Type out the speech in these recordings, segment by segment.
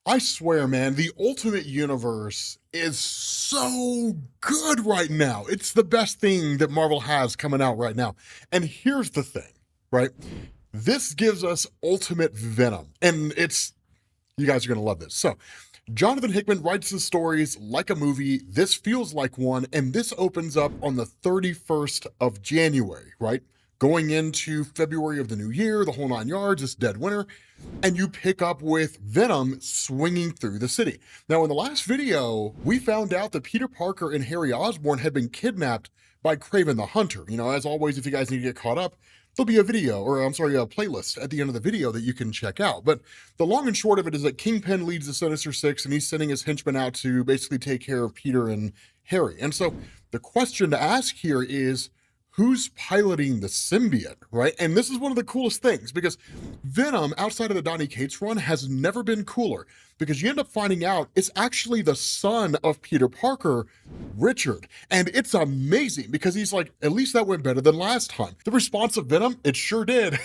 I swear, man, the Ultimate Universe is so good right now. It's the best thing that Marvel has coming out right now. And here's the thing, right? This gives us Ultimate Venom, and you guys are going to love this. So, Jonathan Hickman writes the stories like a movie. This feels like one, and this opens up on the 31st of January, right? Going into February of the new year, the whole 9 yards, it's dead winter, and you pick up with Venom swinging through the city. Now, in the last video, we found out that Peter Parker and Harry Osborn had been kidnapped by Kraven the Hunter. As always, if you guys need to get caught up, there'll be a video, or I'm sorry, a playlist at the end of the video that you can check out. But the long and short of it is that Kingpin leads the Sinister Six, and he's sending his henchmen out to basically take care of Peter and Harry. And so the question to ask here is, who's piloting the symbiote, right? And this is one of the coolest things, because Venom, outside of the Donny Cates run, has never been cooler, because you end up finding out it's actually the son of Peter Parker, Richard. And it's amazing, because he's like, at least that went better than last time. The response of Venom, it sure did.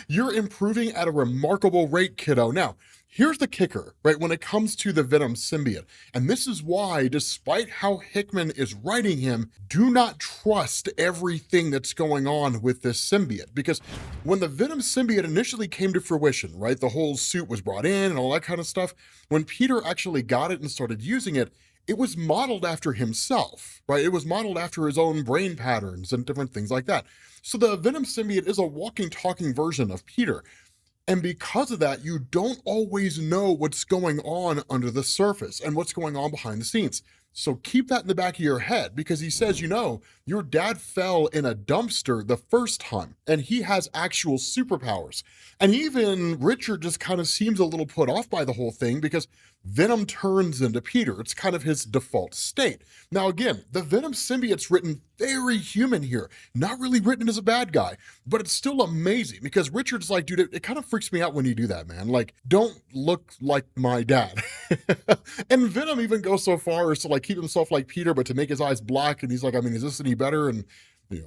You're improving at a remarkable rate, kiddo. Now, here's the kicker, right, when it comes to the Venom symbiote. And this is why, despite how Hickman is writing him, do not trust everything that's going on with this symbiote. Because when the Venom symbiote initially came to fruition, right, the whole suit was brought in and all that kind of stuff, when Peter actually got it and started using it, it was modeled after himself, right? It was modeled after his own brain patterns and different things like that. So the Venom symbiote is a walking, talking version of Peter. And because of that, you don't always know what's going on under the surface and what's going on behind the scenes. So keep that in the back of your head, because he says, your dad fell in a dumpster the first time and he has actual superpowers. And even Richard just kind of seems a little put off by the whole thing, because Venom turns into Peter. It's kind of his default state. Now, again, the Venom symbiote's written very human here, not really written as a bad guy, but it's still amazing, because Richard's like, dude, it kind of freaks me out when you do that, man. Like, don't look like my dad. And Venom even goes so far as to like keep himself like Peter, but to make his eyes black. And he's like, is this any better? And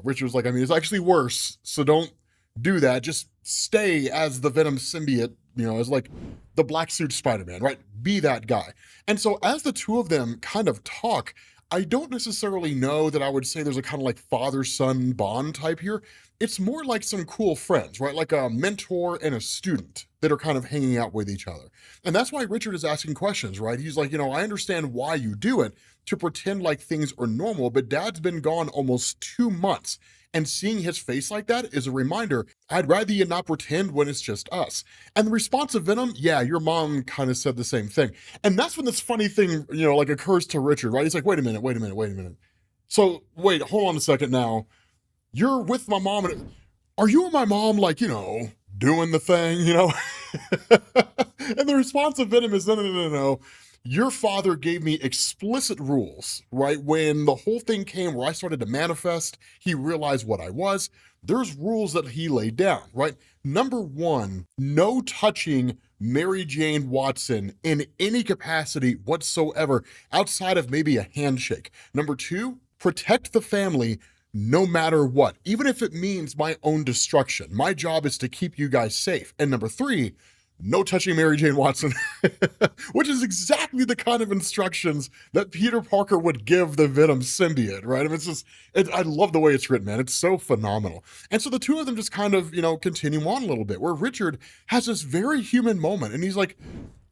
Richard's like, it's actually worse. So don't do that. Just stay as the Venom symbiote, as like the black suit Spider-Man, right? Be that guy. And so as the two of them kind of talk, I don't necessarily know that I would say there's a kind of like father-son bond type here. It's more like some cool friends, right? Like a mentor and a student that are kind of hanging out with each other. And that's why Richard is asking questions, right? He's like, I understand why you do it, to pretend like things are normal, but dad's been gone almost 2 months. And seeing his face like that is a reminder, I'd rather you not pretend when it's just us. And the response of Venom, yeah, your mom kind of said the same thing. And that's when this funny thing, like occurs to Richard, right? He's like, wait a minute. So wait, hold on a second now. You're with my mom, and are you and my mom like, doing the thing, And the response of Venom is, no. Your father gave me explicit rules, right? When the whole thing came where I started to manifest, he realized what I was. There's rules that he laid down, right? Number one, no touching Mary Jane Watson in any capacity whatsoever, outside of maybe a handshake. Number two, protect the family no matter what, even if it means my own destruction. My job is to keep you guys safe. And number three, no touching Mary Jane Watson, which is exactly the kind of instructions that Peter Parker would give the Venom symbiote, right? I love the way it's written, man. It's so phenomenal. And so the two of them just kind of, continue on a little bit, where Richard has this very human moment, and he's like,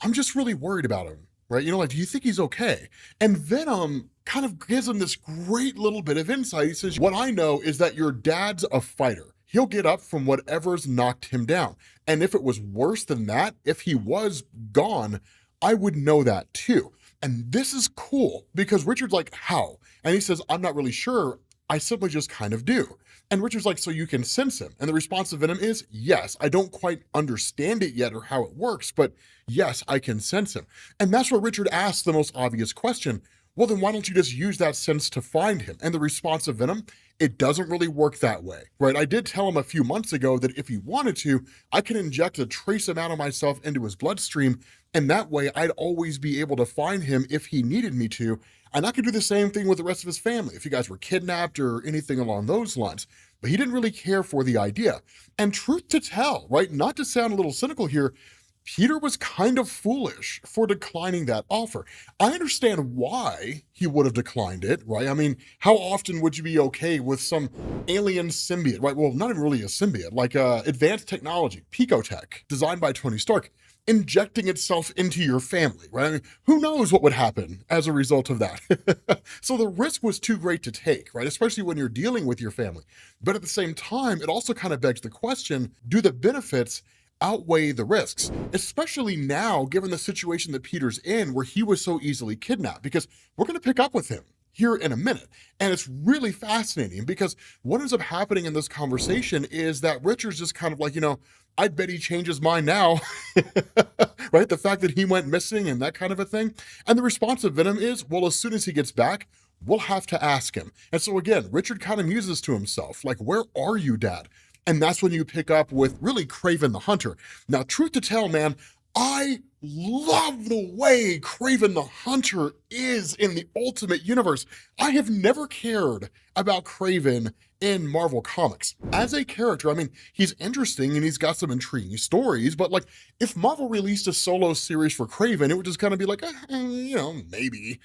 I'm just really worried about him, right? Do you think he's okay? And Venom kind of gives him this great little bit of insight. He says, what I know is that your dad's a fighter. He'll get up from whatever's knocked him down. And if it was worse than that, if he was gone, I would know that too. And this is cool, because Richard's like, how? And he says, I'm not really sure. I simply just kind of do. And Richard's like, so you can sense him? And the response of Venom is, yes. I don't quite understand it yet or how it works, but yes, I can sense him. And that's where Richard asks the most obvious question. Well, then why don't you just use that sense to find him? And the response of Venom, it doesn't really work that way, right? I did tell him a few months ago that if he wanted to, I could inject a trace amount of myself into his bloodstream, and that way I'd always be able to find him if he needed me to. And I could do the same thing with the rest of his family if you guys were kidnapped or anything along those lines. But he didn't really care for the idea. And truth to tell, right, not to sound a little cynical here, Peter was kind of foolish for declining that offer. I understand why he would have declined it, right? I mean, how often would you be okay with some alien symbiote, right? Well, not even really a symbiote, like advanced technology, Picotech, designed by Tony Stark, injecting itself into your family, right? I mean, who knows what would happen as a result of that? So the risk was too great to take, right? Especially when you're dealing with your family. But at the same time, it also kind of begs the question, do the benefits outweigh the risks, especially now, given the situation that Peter's in, where he was so easily kidnapped? Because we're going to pick up with him here in a minute. And it's really fascinating because what ends up happening in this conversation is that Richard's just kind of like, I bet he changed his mind now, right? The fact that he went missing and that kind of a thing. And the response of Venom is, well, as soon as he gets back, we'll have to ask him. And so again, Richard kind of muses to himself, like, where are you, Dad? And that's when you pick up with really Kraven the Hunter. Now, truth to tell, man, I love the way Kraven the Hunter is in the Ultimate Universe. I have never cared about Kraven in Marvel Comics. As a character, I mean, he's interesting and he's got some intriguing stories, but like, if Marvel released a solo series for Kraven, it would just kind of be like, maybe.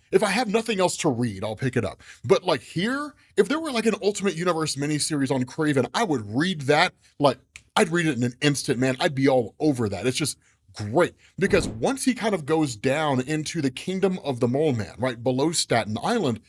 If I have nothing else to read, I'll pick it up. But like here, if there were like an Ultimate Universe miniseries on Kraven, I would read that. Like, I'd read it in an instant, man. I'd be all over that. It's just great. Because once he kind of goes down into the kingdom of the Mole Man, right, below Staten Island,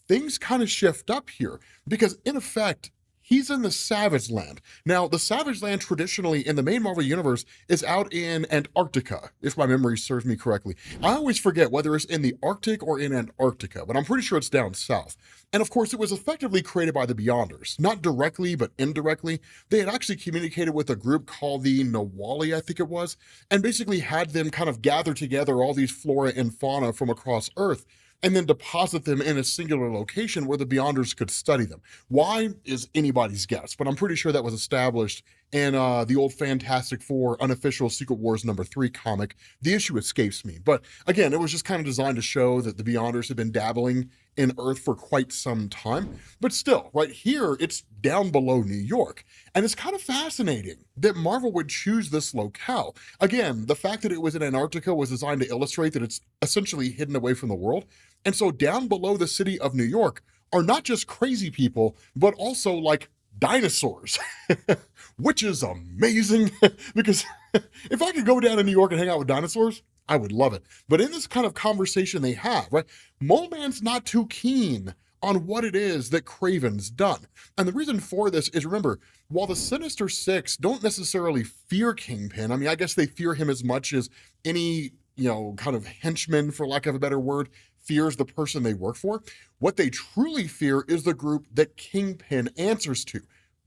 things kind of shift up here. Because in effect, he's in the Savage Land. Now, the Savage Land traditionally in the main Marvel Universe is out in Antarctica, if my memory serves me correctly. I always forget whether it's in the Arctic or in Antarctica, but I'm pretty sure it's down south. And of course, it was effectively created by the Beyonders, not directly, but indirectly. They had actually communicated with a group called the Nawali, I think it was, and basically had them kind of gather together all these flora and fauna from across Earth and then deposit them in a singular location where the Beyonders could study them. Why is anybody's guess, but I'm pretty sure that was established in the old Fantastic Four unofficial Secret Wars #3 comic. The issue escapes me, but again, it was just kind of designed to show that the Beyonders had been dabbling in Earth for quite some time. But still, right here, it's down below New York. And it's kind of fascinating that Marvel would choose this locale. Again, the fact that it was in Antarctica was designed to illustrate that it's essentially hidden away from the world. And so down below the city of New York are not just crazy people, but also like dinosaurs, which is amazing because if I could go down to New York and hang out with dinosaurs, I would love it. But in this kind of conversation they have, right, Mole Man's not too keen on what it is that Kraven's done. And the reason for this is, remember, while the Sinister Six don't necessarily fear Kingpin, I mean, I guess they fear him as much as any, kind of henchman, for lack of a better word, fears the person they work for. What they truly fear is the group that Kingpin answers to,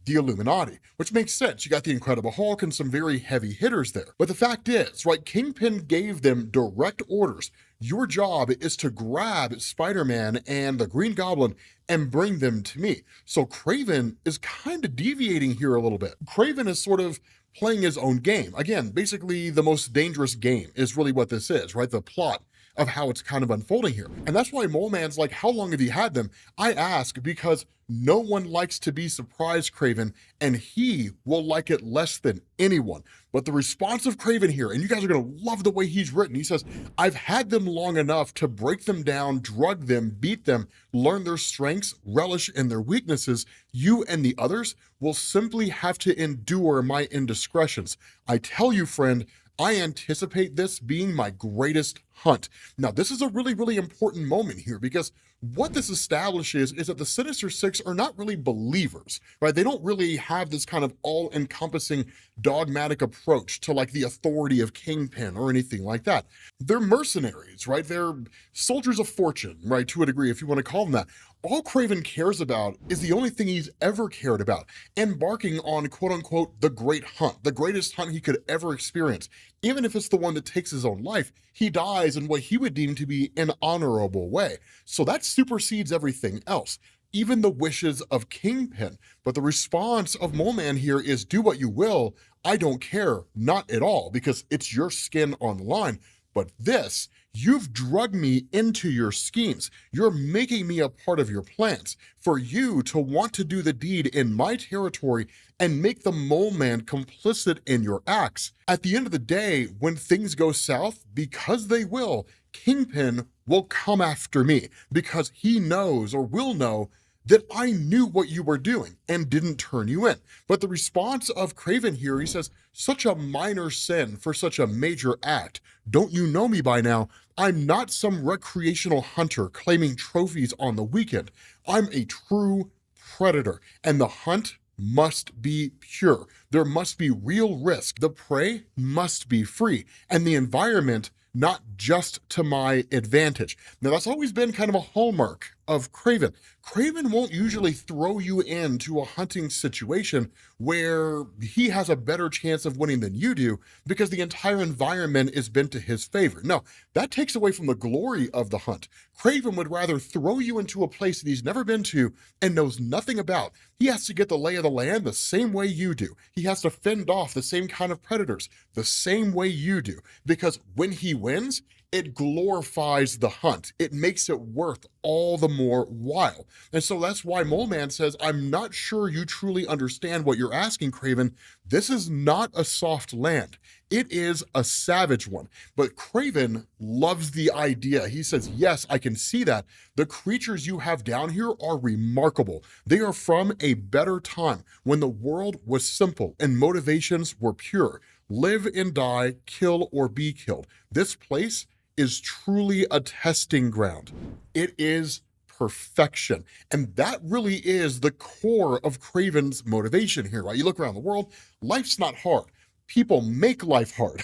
the Illuminati, which makes sense. You got the Incredible Hulk and some very heavy hitters there. But the fact is, right, Kingpin gave them direct orders. Your job is to grab Spider-Man and the Green Goblin and bring them to me. So Kraven is kind of deviating here a little bit. Kraven is sort of playing his own game. Again, basically the most dangerous game is really what this is, right? The plot of how it's kind of unfolding here. And that's why Mole Man's like, how long have you had them? I ask because no one likes to be surprised, Kraven, and he will like it less than anyone. But the response of Kraven here, and you guys are gonna love the way he's written, he says, I've had them long enough to break them down, drug them, beat them, learn their strengths, relish in their weaknesses. You and the others will simply have to endure my indiscretions. I tell you, friend, I anticipate this being my greatest hunt. Now, this is a really, really important moment here because what this establishes is that the Sinister Six are not really believers, right? They don't really have this kind of all-encompassing dogmatic approach to like the authority of Kingpin or anything like that. They're mercenaries, right? They're soldiers of fortune, right? To a degree, if you want to call them that. All Kraven cares about is the only thing he's ever cared about, embarking on quote unquote the great hunt, the greatest hunt he could ever experience. Even if it's the one that takes his own life, he dies in what he would deem to be an honorable way. So that supersedes everything else, even the wishes of Kingpin. But the response of Mole Man here is, do what you will, I don't care, not at all, because it's your skin on the line. But this, you've drugged me into your schemes. You're making me a part of your plans for you to want to do the deed in my territory and make the mole man complicit in your acts. At the end of the day, when things go south, because they will, Kingpin will come after me because he knows or will know that I knew what you were doing and didn't turn you in. But the response of Kraven here, he says, such a minor sin for such a major act. Don't you know me by now? I'm not some recreational hunter claiming trophies on the weekend. I'm a true predator, and the hunt must be pure. There must be real risk. The prey must be free, and the environment not just to my advantage. Now, that's always been kind of a hallmark of Kraven. Kraven won't usually throw you into a hunting situation where he has a better chance of winning than you do because the entire environment is bent to his favor. No, that takes away from the glory of the hunt. Kraven would rather throw you into a place that he's never been to and knows nothing about. He has to get the lay of the land the same way you do. He has to fend off the same kind of predators the same way you do, because when he wins, it glorifies the hunt. It makes it worth all the more while. And so that's why Mole Man says, I'm not sure you truly understand what you're asking, Kraven. This is not a soft land. It is a savage one. But Kraven loves the idea. He says, yes, I can see that. The creatures you have down here are remarkable. They are from a better time when the world was simple and motivations were pure. Live and die, kill or be killed. This place is truly a testing ground. It is perfection. And that really is the core of Kraven's motivation here, right? You look around the world, life's not hard. People make life hard,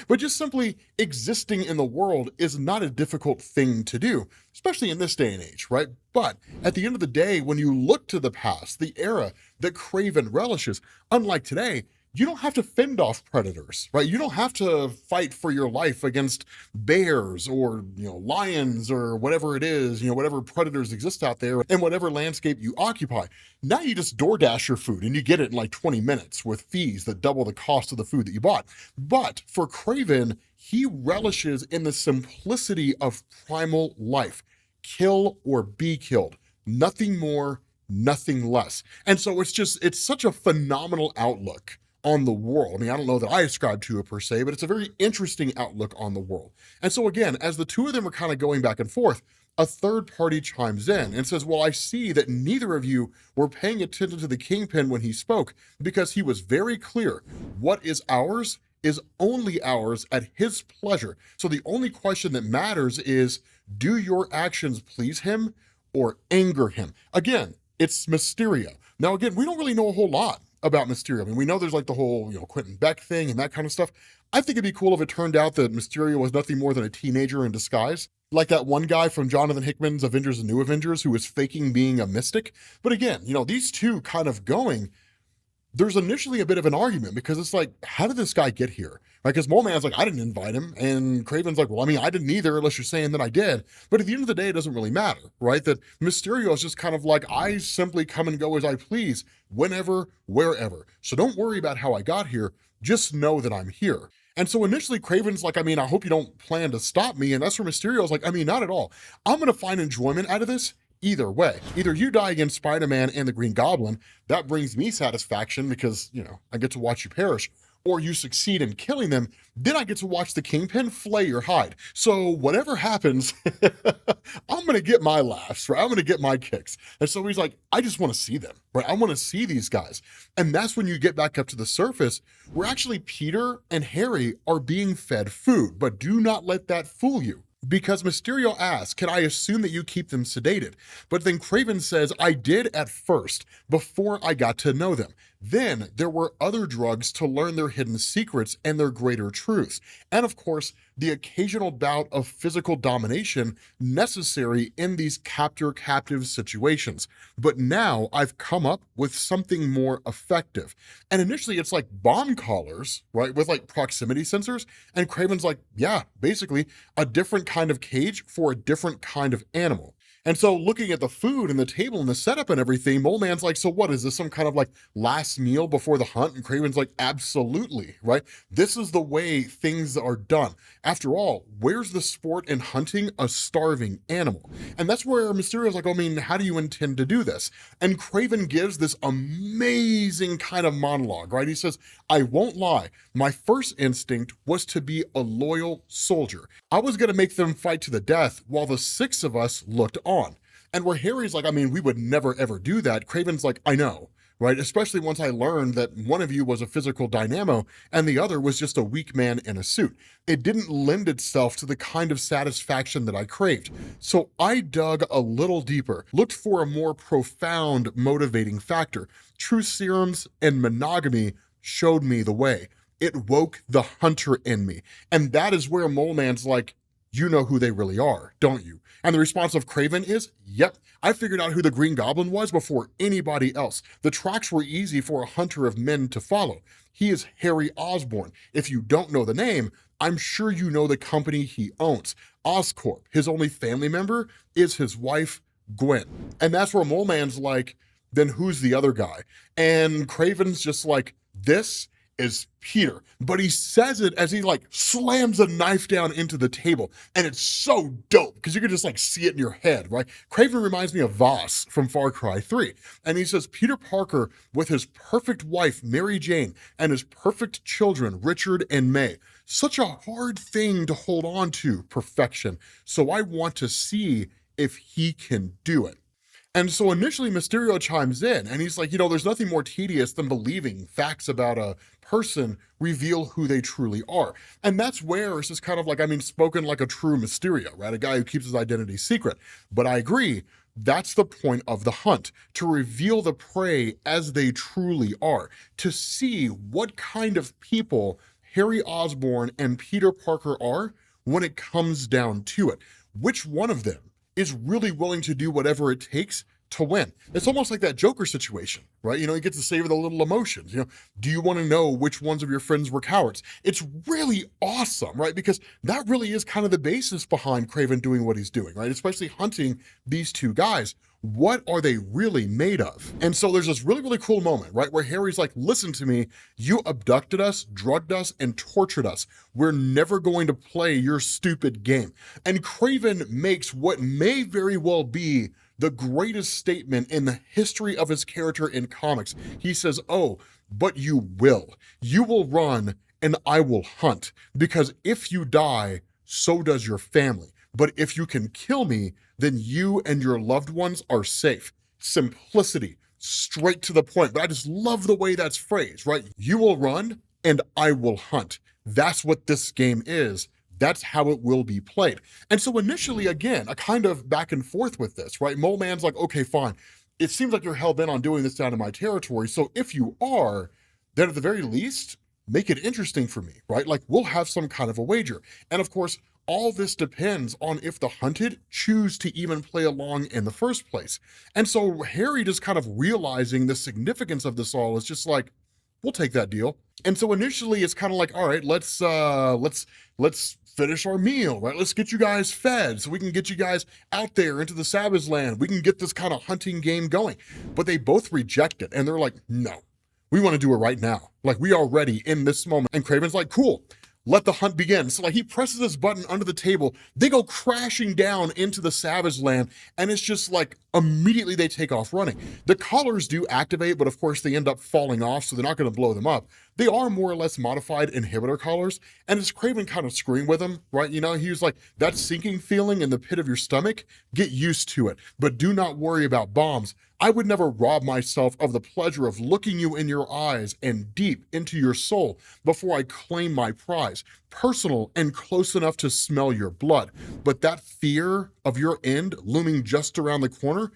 but just simply existing in the world is not a difficult thing to do, especially in this day and age, right? But at the end of the day, when you look to the past, the era that Kraven relishes, unlike today, you don't have to fend off predators, right? You don't have to fight for your life against bears or, lions or whatever it is, whatever predators exist out there and whatever landscape you occupy. Now you just DoorDash your food and you get it in like 20 minutes with fees that double the cost of the food that you bought. But for Kraven, he relishes in the simplicity of primal life. Kill or be killed. Nothing more, nothing less. And so it's such a phenomenal outlook on the world. I mean, I don't know that I ascribe to it per se, but it's a very interesting outlook on the world. And so again, as the two of them are kind of going back and forth, a third party chimes in and says, well, I see that neither of you were paying attention to the Kingpin when he spoke, because he was very clear. What is ours is only ours at his pleasure. So the only question that matters is, do your actions please him or anger him? Again, it's Mysterio. Now, again, we don't really know a whole lot about Mysterio. I mean, we know there's like the whole, Quentin Beck thing and that kind of stuff. I think it'd be cool if it turned out that Mysterio was nothing more than a teenager in disguise, like that one guy from Jonathan Hickman's Avengers and New Avengers who was faking being a mystic. But again, these two kind of going, there's initially a bit of an argument because it's like, how did this guy get here? Right? Because Mole Man's like, I didn't invite him. And Kraven's like, well, I mean, I didn't either, unless you're saying that I did. But at the end of the day, it doesn't really matter, right? That Mysterio is just kind of like, I simply come and go as I please, whenever, wherever. So don't worry about how I got here. Just know that I'm here. And so initially Kraven's like, I mean, I hope you don't plan to stop me. And that's where Mysterio's like, I mean, not at all. I'm going to find enjoyment out of this either way. Either you die against Spider-Man and the Green Goblin, that brings me satisfaction because, I get to watch you perish, or you succeed in killing them, then I get to watch the Kingpin flay your hide. So whatever happens, I'm going to get my laughs, right? I'm going to get my kicks. And so he's like, I just want to see them, right? I want to see these guys. And that's when you get back up to the surface where actually Peter and Harry are being fed food, but do not let that fool you. Because Mysterio asks, can I assume that you keep them sedated? But then Kraven says, I did at first, before I got to know them. Then there were other drugs to learn their hidden secrets and their greater truths. And of course, the occasional bout of physical domination necessary in these captor-captive situations. But now I've come up with something more effective. And initially it's like bomb collars, right? With like proximity sensors. And Kraven's like, yeah, basically a different kind of cage for a different kind of animal. And so looking at the food and the table and the setup and everything, Mole Man's like, so what, is this some kind of like last meal before the hunt? And Kraven's like, absolutely, right? This is the way things are done. After all, where's the sport in hunting a starving animal? And that's where Mysterio's like, I mean, how do you intend to do this? And Kraven gives this amazing kind of monologue, right? He says, I won't lie, my first instinct was to be a loyal soldier. I was gonna make them fight to the death while the 6 of us looked on. And where Harry's like, I mean, we would never ever do that, Kraven's like, I know, right? Especially once I learned that one of you was a physical dynamo and the other was just a weak man in a suit. It didn't lend itself to the kind of satisfaction that I craved. So I dug a little deeper, looked for a more profound motivating factor. True serums and monogamy showed me the way. It woke the hunter in me. And that is where Mole Man's like, you know who they really are, don't you? And the response of Kraven is, yep, I figured out who the Green Goblin was before anybody else. The tracks were easy for a hunter of men to follow. He is Harry Osborn. If you don't know the name, I'm sure you know the company he owns. Oscorp. His only family member is his wife, Gwen. And that's where Mole Man's like, then who's the other guy? And Kraven's just like, this is Peter. But he says it as he like slams a knife down into the table. And it's so dope because you can just like see it in your head, right? Kraven reminds me of Voss from Far Cry 3. And he says, Peter Parker with his perfect wife, Mary Jane, and his perfect children, Richard and May. Such a hard thing to hold on to, perfection. So I want to see if he can do it. And so initially Mysterio chimes in and he's like, you know, there's nothing more tedious than believing facts about a person reveal who they truly are. And that's where it's just kind of like, I mean, spoken like a true Mysterio, right? A guy who keeps his identity secret. But I agree, that's the point of the hunt, to reveal the prey as they truly are, to see what kind of people Harry Osborn and Peter Parker are when it comes down to it. Which one of them is really willing to do whatever it takes to win? It's almost like that Joker situation, right? You know, you get to savor the little emotions. You know, do you want to know which ones of your friends were cowards? It's really awesome, right? Because that really is kind of the basis behind Kraven doing what he's doing, right? Especially hunting these two guys. What are they really made of? And so there's this really, really cool moment, right? Where Harry's like, listen to me, you abducted us, drugged us, and tortured us. We're never going to play your stupid game. And Kraven makes what may very well be the greatest statement in the history of his character in comics. He says, oh, but you will. You will run and I will hunt. Because if you die, so does your family. But if you can kill me, then you and your loved ones are safe. Simplicity, straight to the point. But I just love the way that's phrased, right? You will run and I will hunt. That's what this game is. That's how it will be played. And so initially, again, a kind of back and forth with this, right? Mole Man's like, okay, fine. It seems like you're hell-bent on doing this down in my territory. So if you are, then at the very least, make it interesting for me, right? Like we'll have some kind of a wager. And of course, all this depends on if the hunted choose to even play along in the first place. And so Harry just kind of realizing the significance of this all is just like, we'll take that deal. And so initially it's kind of like, all right, let's finish our meal, right? Let's get you guys fed so we can get you guys out there into the Savage Land. We can get this kind of hunting game going. But they both reject it and they're like, no, we want to do it right now. Like we are ready in this moment. And Kraven's like, cool. Let the hunt begin. So like he presses this button under the table, they go crashing down into the Savage Land, and it's just like immediately they take off running. The collars do activate, but of course they end up falling off, so they're not going to blow them up. They are more or less modified inhibitor collars, and it's Kraven kind of screaming with them, right? You know, he was like, that sinking feeling in the pit of your stomach, get used to it, but do not worry about bombs. I would never rob myself of the pleasure of looking you in your eyes and deep into your soul before I claim my prize, personal and close enough to smell your blood. But that fear of your end looming just around the corner,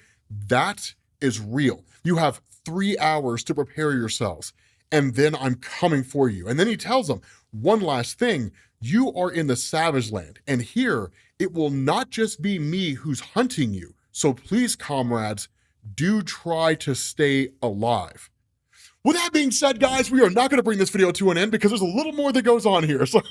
that is real. You have 3 hours to prepare yourselves, and then I'm coming for you. And then he tells them, one last thing, you are in the Savage Land, and here it will not just be me who's hunting you. So please, comrades, do try to stay alive. With that being said, guys, we are not going to bring this video to an end because there's a little more that goes on here. So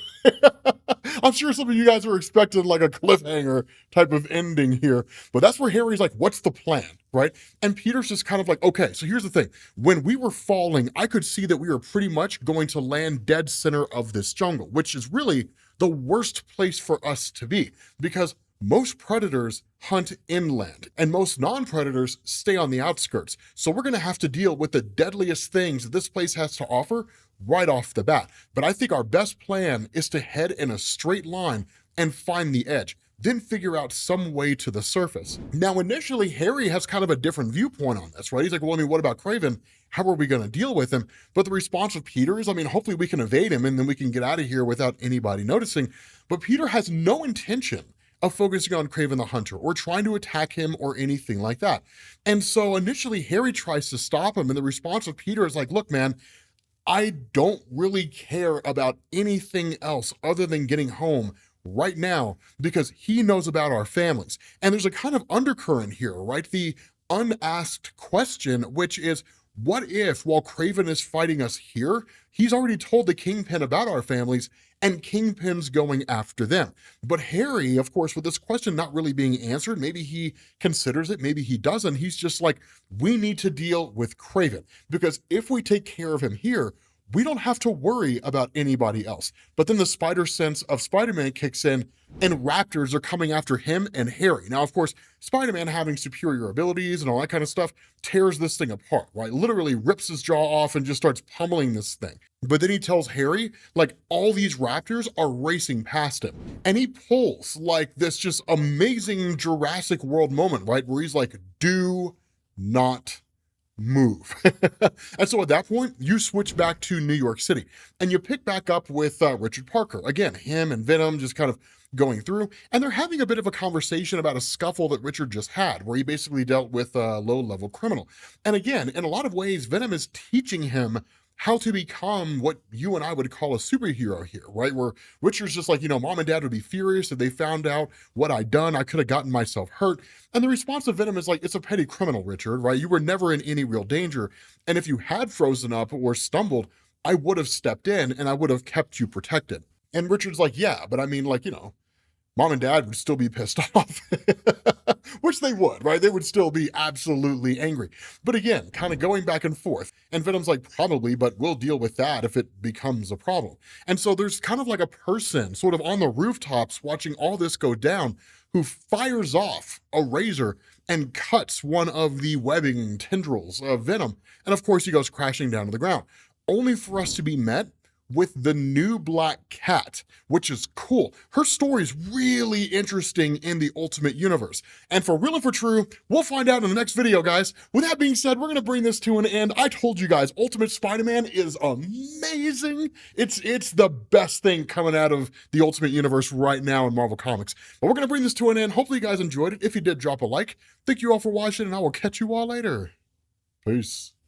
I'm sure some of you guys were expecting like a cliffhanger type of ending here, but that's where Harry's like, what's the plan, right? And Peter's just kind of like, okay, so here's the thing. When we were falling, I could see that we were pretty much going to land dead center of this jungle, which is really the worst place for us to be because most predators hunt inland and most non-predators stay on the outskirts. So we're going to have to deal with the deadliest things that this place has to offer right off the bat. But I think our best plan is to head in a straight line and find the edge, then figure out some way to the surface. Now, initially, Harry has kind of a different viewpoint on this, right? He's like, well, I mean, what about Kraven? How are we going to deal with him? But the response of Peter is, I mean, hopefully we can evade him and then we can get out of here without anybody noticing. But Peter has no intention of focusing on Kraven the Hunter or trying to attack him or anything like that. And so initially Harry tries to stop him, and the response of Peter is like, look, man, I don't really care about anything else other than getting home right now because he knows about our families. And there's a kind of undercurrent here, right? The unasked question, which is, what if while Kraven is fighting us here, he's already told the Kingpin about our families and Kingpin's going after them? But Harry, of course, with this question not really being answered, maybe he considers it, maybe he doesn't. He's just like, we need to deal with Kraven because if we take care of him here, we don't have to worry about anybody else. But then the spider sense of Spider-Man kicks in and raptors are coming after him and Harry. Now, of course, Spider-Man having superior abilities and all that kind of stuff tears this thing apart, right? Literally rips his jaw off and just starts pummeling this thing. But then he tells Harry, like, all these raptors are racing past him. And he pulls like this just amazing Jurassic World moment, right? Where he's like, do not move. And so at that point, you switch back to New York City and you pick back up with Richard Parker. Again, him and Venom just kind of going through, and they're having a bit of a conversation about a scuffle that Richard just had, where he basically dealt with a low-level criminal. And again, in a lot of ways, Venom is teaching him how to become what you and I would call a superhero here, right? Where Richard's just like, you know, mom and dad would be furious if they found out what I'd done. I could have gotten myself hurt. And the response of Venom is like, it's a petty criminal, Richard, right? You were never in any real danger. And if you had frozen up or stumbled, I would have stepped in and I would have kept you protected. And Richard's like, yeah, but I mean, like, you know, mom and dad would still be pissed off, which they would, right? They would still be absolutely angry. But again, kind of going back and forth. And Venom's like, probably, but we'll deal with that if it becomes a problem. And so there's kind of like a person sort of on the rooftops watching all this go down who fires off a razor and cuts one of the webbing tendrils of Venom. And of course, he goes crashing down to the ground, only for us to be met with the new Black Cat, which is cool. Her story is really interesting in the Ultimate Universe. And for real and for true, we'll find out in the next video, guys. With that being said, we're going to bring this to an end. I told you guys, Ultimate Spider-Man is amazing. It's the best thing coming out of the Ultimate Universe right now in Marvel Comics. But we're going to bring this to an end. Hopefully you guys enjoyed it. If you did, drop a like. Thank you all for watching, and I will catch you all later. Peace.